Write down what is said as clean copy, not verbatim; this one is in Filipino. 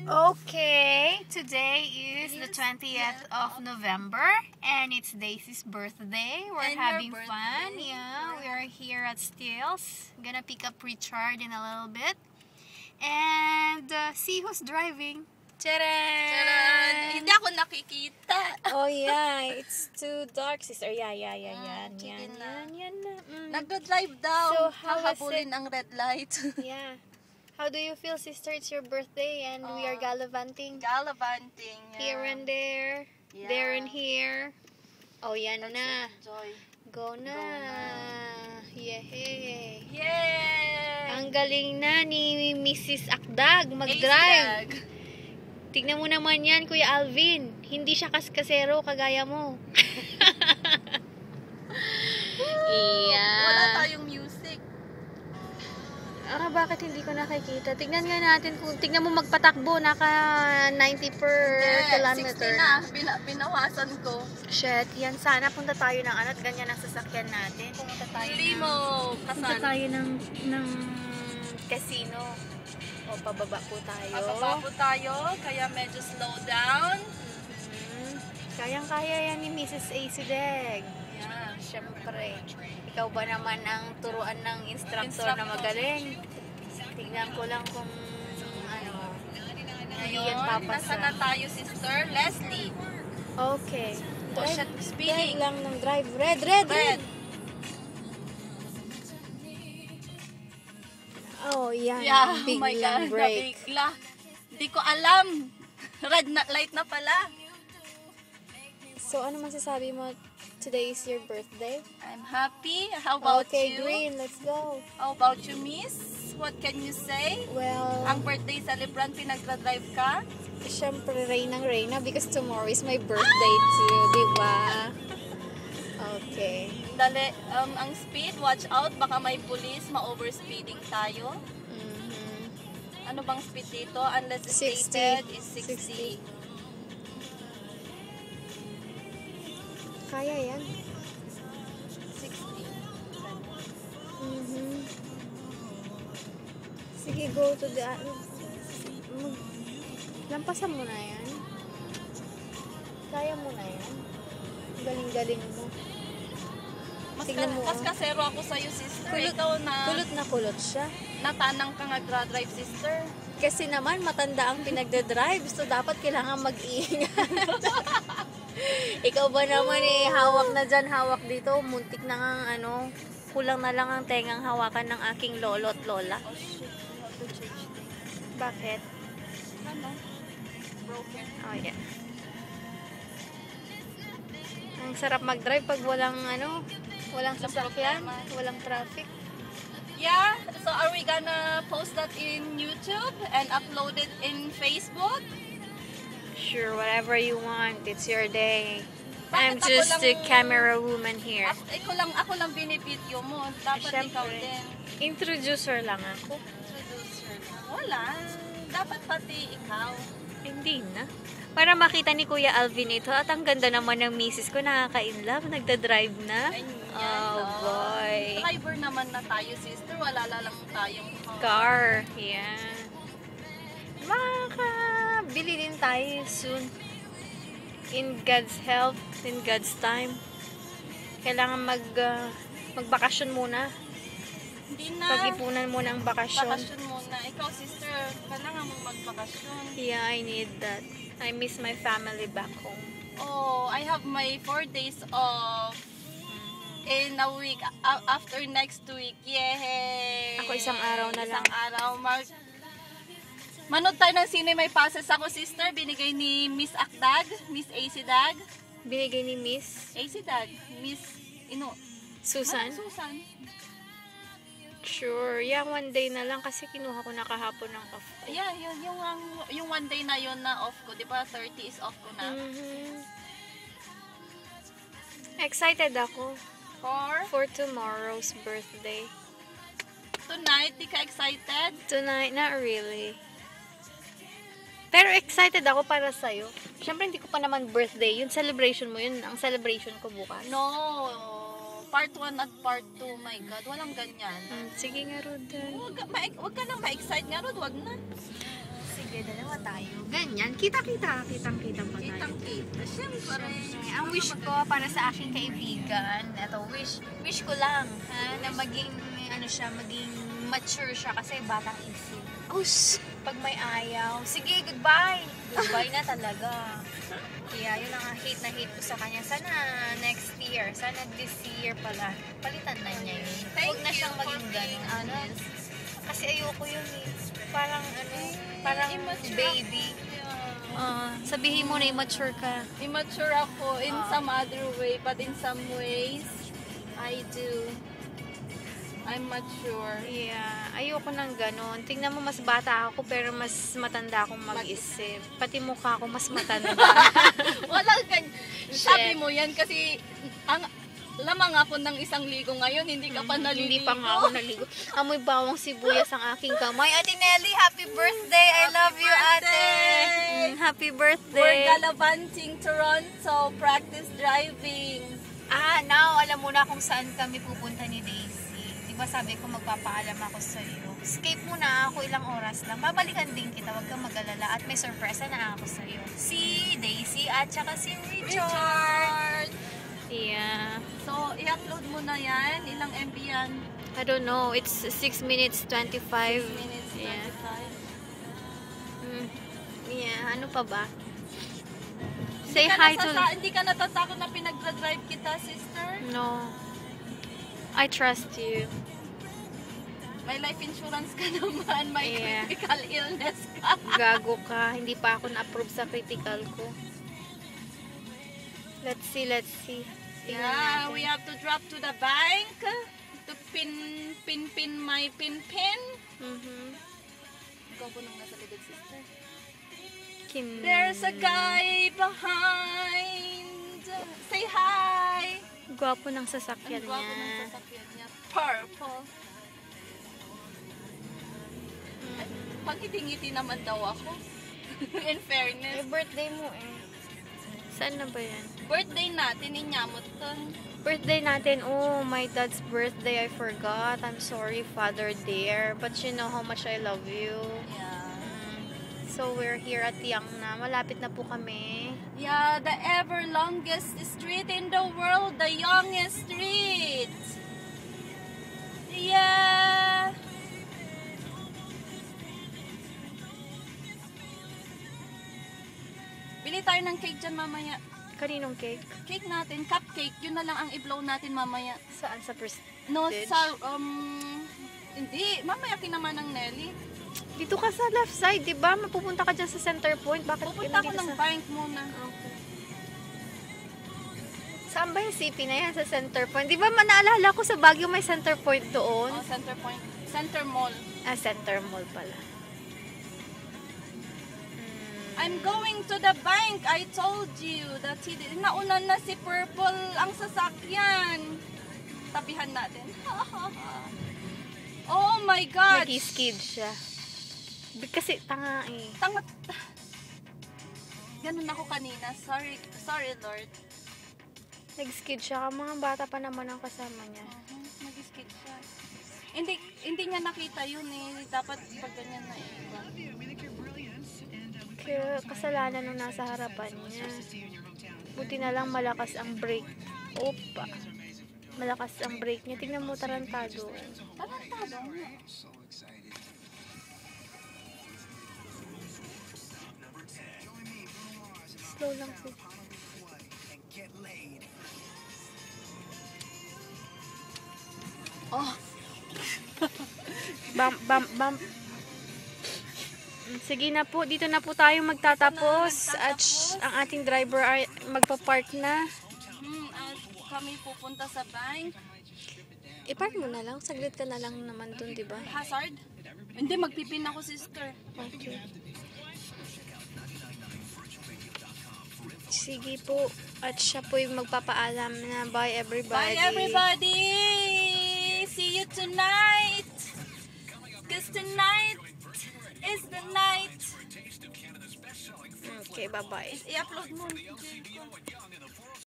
Okay, today is the 20th of November and it's Daisy's birthday. We're And having your fun. birthday. Yeah, we are here at Steele's. Gonna pick up Richard in a little bit. And see who's driving. Charan! Charan! Hindi ako nakikita. Oh yeah, it's too dark, sister. Yeah. Sige na. Yan. Nagdo-drive daw. So, how was Hahabulin ang red light. Yeah. How do you feel, sister? It's your birthday and we are gallivanting. Gallivanting. Here and there. Yeah. There and here. Oh, yan Let's na. enjoy. Go na. Yay. Yay! Ang galing na ni Mrs. Akdag mag-drive. A-Stag. Tignan mo naman yan, Kuya Alvin. Hindi siya kaskasero kagaya mo. Wala Yeah. tayong music. Bakit hindi ko nakikita? Tignan nga natin kung tignan mo magpatakbo, naka 90 per kilometer. 60 na. Binawasan ko. Shit, yan sana punta tayo ng at ganyan ang sasakyan natin. Pumunta tayo Limo. Punta Kasal. tayo ng casino. O pababa po tayo. Pababa po tayo. Kaya medyo slow down. Kayang-kaya yan ni Mrs. Acideg. Yeah. Siyempre. Ikaw ba naman ang turuan ng instructor na magaling? Tignan ko lang kung ano. Hindi yan Ngayon, papasa. nasa na tayo, Sister Leslie. Okay. Oh, shit, speeding. Drive lang ng drive. Red. Red. Oh, yan. Yeah, oh my Biglang God, break. nabigla. Hindi ko alam. Red na, light na pala. So, ano masasabi mo? Today is your birthday? I'm happy. How about Okay, you? green. Let's go. How about you, miss? What can you say? Well, Ang birthday celebrant, pinagdra-drive ka? syempre, Reyna because tomorrow is my birthday too, di ba? Okay. Dali, ang speed, watch out. Baka may police, ma-overspeeding tayo. Ano bang speed dito? Unless 60. stated is 60. Kaya yan. 60. Sige, go to the... Lampasan mo na yan. Kaya mo na yan. Galing-galing mo. Tingnan mo, Mas kasero ako sa'yo, sister. Ikaw kulot na kulot siya. natanang ka nag-drive, sister. Kasi naman, matanda ang pinagdadrive. So, dapat kailangan mag-iingat. Ikaw ba naman hawak na dyan, hawak dito. Muntik na nga, kulang na lang ang tengang hawakan ng aking lolo at lola. Oh shit, we have to change this. Bakit? Ano? Broken. Oh, yeah. Ang sarap mag-drive pag walang, walang sasakyan, walang traffic. Yeah, so are we gonna post that in YouTube and upload it in Facebook? Sure, whatever you want. It's your day. Bakit I'm ako just lang- a camera woman here. Ako lang binibideo mo. Dapat ikaw Siyempre. din. Introducer lang ako. Introducer lang. Wala. Dapat pati ikaw. Hindi na. Para makita ni Kuya Alvin ito. At ang ganda naman ng misis ko. Nakaka-inlove. Nagda-drive na. Oh, boy. Driver naman na tayo, sister. Wala lang tayong Car. Yan. Makakabili din tayo soon. In God's help. In God's time. Kailangan magbakasyon muna. Hindi na. Pag-ipunan muna ang bakasyon. Bakasyon muna. Ikaw, sister, kailangan mong magbakasyon. Yeah, I need that. I miss my family back home. Oh, I have my 4 days off in a week. After next week. Yay! Ako isang araw na lang. Isang araw. Manood tayo ng sine. May passes ako, sister. Binigay ni Miss Akdag. Miss Acideg. Binigay ni Miss Acideg. Miss, Susan. Susan. Sure. Yeah, one day na lang kasi kinuha ko na kahapon ng off ko. Yeah, yung one day na yun na off ko. Di ba 30 is off ko na. Excited ako For for tomorrow's birthday. tonight, di ka excited? Tonight, not really. Pero excited ako para sa'yo. Siyempre, hindi ko pa naman birthday. Yung celebration mo, yun ang celebration ko bukas. No. Part 1 at part 2, my God. Walang ganyan. Sige nga, Rodan. Huwag ka nang ma-excite nga, Rod. Huwag na. Sige. Kaya dalawa tayo. Ganyan. Kita-kita pa tayo. Kitang-kita. Siyempre. Ang wish ko para sa aking kaibigan, wish ko lang, ha, na maging, maging mature siya kasi batang isip. Pag may ayaw, sige, goodbye. Goodbye na talaga. Kaya yun ang hate na hate ko sa kanya. Sana next year, sana this year pala, palitan na niya yun. Huwag na siyang maging ganun. Kasi ayoko yun eh. Parang baby. Sabihin mo na immature ka. Immature ako in some other way, but in some ways, I do. I'm mature. Yeah, ayoko nang ganon. Tingnan mo, mas bata ako pero mas matanda akong mag-isip. Pati mukha ko mas matanda. Walang ganyan. Sabi mo yan kasi ang lamang ako ng 1 ligo ngayon, hindi ka pa naliligo. Hindi pa nga ako naligo. Amoy bawang sibuyas ang aking kamay. Ate Nelly, happy birthday! I love you, ate! Happy birthday! We're gallivanting Toronto, practice driving. Now, alam mo na kung saan kami pupunta ni Daisy. Diba sabi ko magpapaalam ako sa iyo. Escape muna ako ilang oras lang. Babalikan din kita, wag kang mag-alala. At may surpresa na ako sa iyo. Si Daisy at saka si Richard. Yeah. So, i-upload mo na yan. Ilang MB yan? I don't know. It's 6 minutes 25. 6 minutes, 25. Yeah, ano pa ba? Hindi Say ka hi to... Hindi ka natatakot na pinag-drive kita, sister? No. I trust you. May life insurance ka naman. May Yeah. critical illness ka. Gago ka. Hindi pa ako na-approve sa critical ko. Let's see. Tingnan Yeah, natin. we have to drop to the bank to pin my pin. Ikaw po nang nasa likod, sister. There's a guy behind. Say hi. Gwapo ng sasakyan Ang gwapo ng niya. sasakyan niya. Purple. Pag ngiti naman daw ako. In fairness. Birthday mo eh. Saan na ba yan? Birthday natin, inyamot to. Birthday natin. Oh, my dad's birthday. I forgot. I'm sorry, Father dear. But you know how much I love you. Yeah. So, we're here at Yangna. Malapit na po kami. Yeah, the ever longest street in the world, the youngest street. Yeah. Bili tayo ng cake dyan mamaya. Kaninong cake? Cake natin, cupcake, yun na lang ang i-blow natin mamaya. Saan? Sa prestige? No, sa, hindi, mamaya kinaman ng Nelly. Dito ka sa left side, di ba? Mapupunta ka dyan sa center point. Bakit Pupunta ako nandito ng sa... bank muna. Okay. Saan ba yung CP na yan? Sa center point? Di ba naalala ko sa Baguio may center point doon? Oh, center point. Center mall. Center mall pala. I'm going to the bank. I told you that nauna na si Purple ang sasakyan. Tabihan natin. Oh my God. Nag-skid siya. Kasi tanga eh. Tangat. Ganun ako kanina. Sorry Lord. Nag-skid siya. Mga bata pa naman ang kasama niya. Nag-skid siya. Hindi niya nakita yun eh. Dapat pag ganyan na eh. Kaya kasalanan nung nasa harapan niya. Buti na lang malakas ang brake. Opa. Malakas ang brake niya. Tingnan mo, tarantado. Tarantado nga. Slow lang po. Oh. Bam. Sige na po, dito na po tayo magtatapos. At ang ating driver ay magpa-park na. At kami pupunta sa bank. I-park mo na lang. Saglit ka na lang naman dun, di ba? Hazard? Hindi, magpipin ako, sister. Okay. Sige po. At siya po yung magpapaalam na bye everybody. Bye everybody! See you tonight! Cause tonight is the night. Okay, bye-bye. I-upload mo.